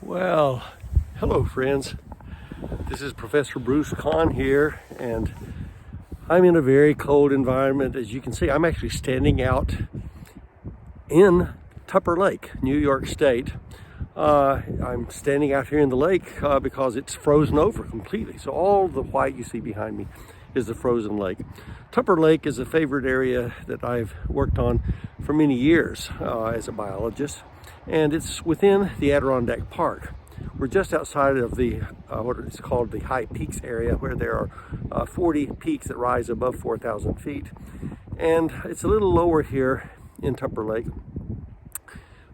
Well, hello friends. This is Professor Bruce Conn here, and I'm in a very cold environment. As you can see, I'm actually standing out in Tupper Lake, New York State. I'm standing out here in the lake because it's frozen over completely. So all the white you see behind me is the frozen lake. Tupper Lake is a favorite area that I've worked on for many years as a biologist, and it's within the Adirondack Park. We're just outside of the what is called the High Peaks area, where there are 40 peaks that rise above 4,000 feet. And it's a little lower here in Tupper Lake,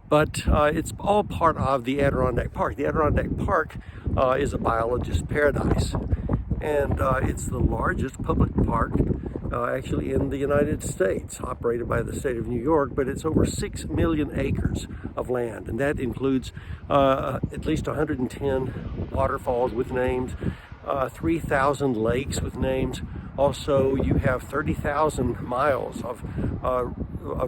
but it's all part of the Adirondack Park. The Adirondack Park is a biologist's paradise, and it's the largest public park actually in the United States, operated by the state of New York, but it's over 6 million acres of land, and that includes at least 110 waterfalls with names, 3,000 lakes with names. Also, you have 30,000 miles of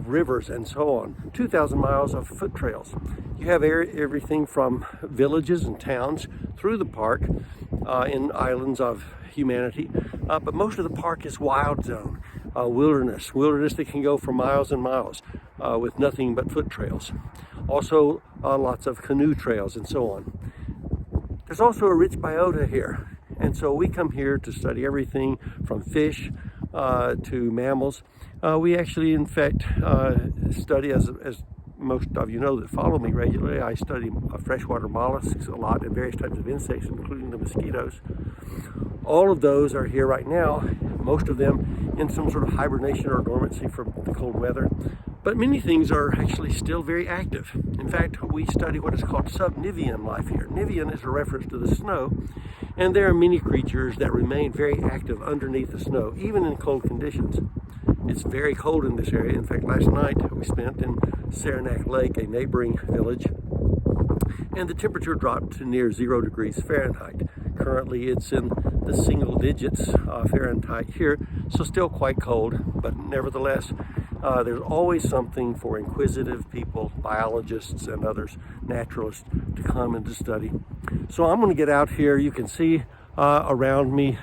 rivers and so on, 2,000 miles of foot trails. You have everything from villages and towns through the park in islands of humanity, but most of the park is wild zone, wilderness that can go for miles and miles with nothing but foot trails. Also, lots of canoe trails and so on. There's also a rich biota here, and so we come here to study everything from fish to mammals. We actually, in fact, study, as most of you know that follow me regularly, I study freshwater mollusks a lot and various types of insects, including the mosquitoes. All of those are here right now, most of them in some sort of hibernation or dormancy from the cold weather. But many things are actually still very active. In fact, we study what is called subnivean life here. Nivean is a reference to the snow, and there are many creatures that remain very active underneath the snow, even in cold conditions. It's very cold in this area. In fact, last night we spent in Adirondack Lake, a neighboring village, and the temperature dropped to near 0 degrees Fahrenheit. Currently it's in the single digits Fahrenheit here, so still quite cold, but nevertheless, there's always something for inquisitive people, biologists and others, naturalists, to come and to study. So I'm going to get out here. You can see around me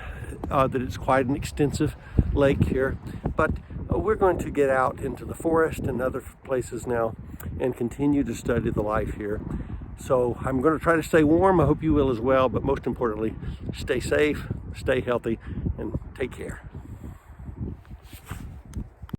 that it's quite an extensive lake here, but we're going to get out into the forest and other places now and continue to study the life here. So I'm going to try to stay warm. I hope you will as well, but most importantly, stay safe, stay healthy, and take care.